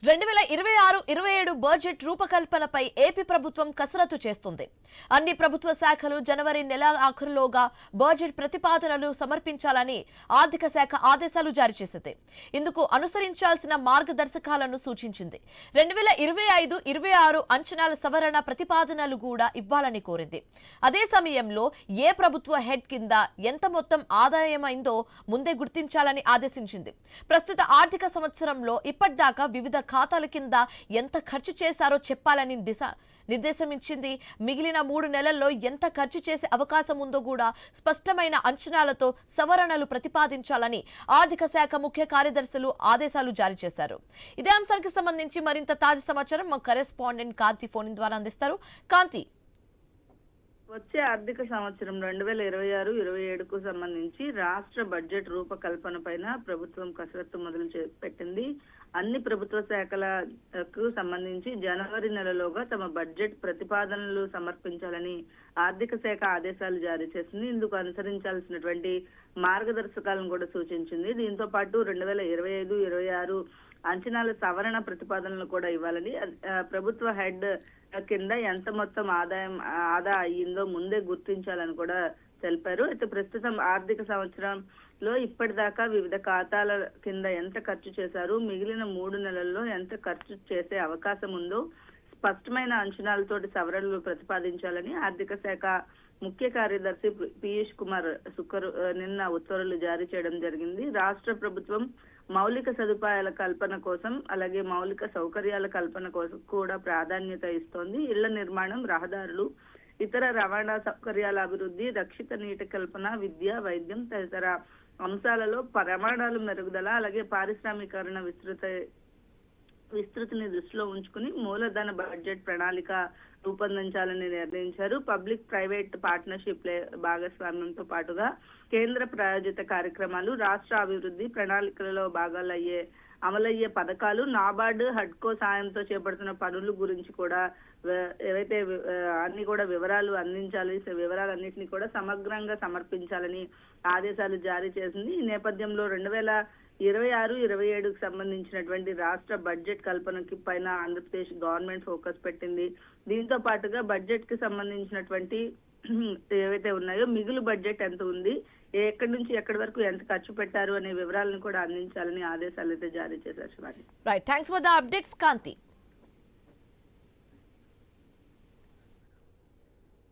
2026-27 budget రూపకల్పనపై AP ప్రభుత్వం కసరత్తు చేస్తుంది. అన్ని ప్రభుత్వ శాఖలు జనవరి నెల ఆఖరులోగా బడ్జెట్ ప్రతిపాదనలు సమర్పించాలని ఆర్థిక శాఖ ఆదేశాలు జారీ చేసింది. ఇందుకు అనుసరించాల్సిన మార్గదర్శకాలను సూచించింది. 2025-26 అంచనాల సవరణ ప్రతిపాదనలు కూడా ఇవ్వాలని కోరింది. అదే సమయంలో ఏ ప్రభుత్వ హెడ్ కింద ఎంత మొత్తం ఆదాయమైందో ముందే గుర్తించాలని ఆదేశించింది. ప్రస్తుత ఆర్థిక సంవత్సరంలో ఇప్పటిదాకా వివిధ ఖాతాల కింద ఎంత ఖర్చు చేశారో చెప్పాలని నిర్దేశం ఇచ్చింది. మిగిలిన 3 నెలల్లో ఎంత ఖర్చు చేసే అవకాశం ఉందో కూడా స్పష్టమైన అంచనాలతో సవరణలు ప్రతిపాదించాలని ఆర్థిక శాఖ ముఖ్య కార్యదర్శులు ఆదేశాలు జారీ చేశారు. ఇదే అంశానికి సంబంధించి మరింత తాజా సమాచారం మా కరెస్పాండెంట్ కాంతి ఫోన్ ద్వారా అందిస్తారు. కాంతి, వచ్చే ఆర్థిక సంవత్సరం 2026-27కు సంబంధించి రాష్ట్ర బడ్జెట్ రూపకల్పన పైన ప్రభుత్వం కసరత్తు మొదలు పెట్టింది. అన్ని ప్రభుత్వ శాఖలకు సంబంధించి జనవరి నెలలోగా తమ బడ్జెట్ ప్రతిపాదనలు సమర్పించాలని ఆర్థిక శాఖ ఆదేశాలు జారీ చేసింది. ఇందుకు అనుసరించాల్సినటువంటి మార్గదర్శకాలను కూడా సూచించింది. దీంతో పాటు 2025-26 అంచనాల సవరణ ప్రతిపాదనలు కూడా ఇవ్వాలని, ప్రభుత్వ హెడ్ కింద ఎంత మొత్తం ఆదా అయ్యిందో ముందే గుర్తించాలని కూడా తెలిపారు. అయితే ప్రస్తుతం ఆర్థిక సంవత్సరంలో ఇప్పటిదాకా వివిధ ఖాతాల కింద ఎంత ఖర్చు చేశారు, మిగిలిన 3 నెలల్లో ఎంత ఖర్చు చేసే అవకాశం ఉందో స్పష్టమైన అంచనాలతోటి సవరణలు ప్రతిపాదించాలని ఆర్థిక శాఖ ముఖ్య కార్యదర్శి పీయూష్ కుమార్ నిన్న ఉత్తర్వులు జారీ చేయడం జరిగింది. రాష్ట్ర ప్రభుత్వం మౌలిక సదుపాయాల కల్పన కోసం, అలాగే మౌలిక సౌకర్యాల కల్పన కోసం కూడా ప్రాధాన్యత ఇస్తోంది. ఇళ్ల నిర్మాణం, రహదారులు, ఇతర రవాణా సౌకర్యాల అభివృద్ధి, రక్షిత నీటి కల్పన, విద్య, వైద్యం తదితర అంశాలలో ప్రమాణాలు మెరుగుదల, అలాగే పారిశ్రామీకరణ విస్తృతిని దృష్టిలో ఉంచుకుని మూలధన బడ్జెట్ ప్రణాళిక రూపొందించాలని నిర్ణయించారు. పబ్లిక్ ప్రైవేట్ పార్ట్నర్షిప్ భాగస్వామ్యంతో పాటుగా కేంద్ర ప్రాయోజిత కార్యక్రమాలు, రాష్ట్ర అభివృద్ధి ప్రణాళికలలో అమలయ్యే పథకాలు, నాబార్డు, హడ్కో సాయంతో చేపడుతున్న పనుల గురించి కూడా ఏవైతే అన్ని కూడా వివరాలు అందించాలి. వివరాలన్నింటినీ కూడా సమగ్రంగా సమర్పించాలని ఆదేశాలు జారీ చేసింది. ఈ నేపథ్యంలో 2026-27కు సంబంధించినటువంటి రాష్ట్ర బడ్జెట్ కల్పనకి పైన ఆంధ్రప్రదేశ్ గవర్నమెంట్ ఫోకస్ పెట్టింది. దీంతో పాటుగా బడ్జెట్ కి సంబంధించినటువంటి ఏవైతే ఉన్నాయో మిగులు బడ్జెట్ ఎంత ఉంది, ఎక్కడి నుంచి ఎక్కడి వరకు ఎంత ఖర్చు పెట్టారు అనే వివరాలను కూడా అందించాలని ఆదేశాలు అయితే జారీ చేశారు. Right, thanks for the updates Kanthi.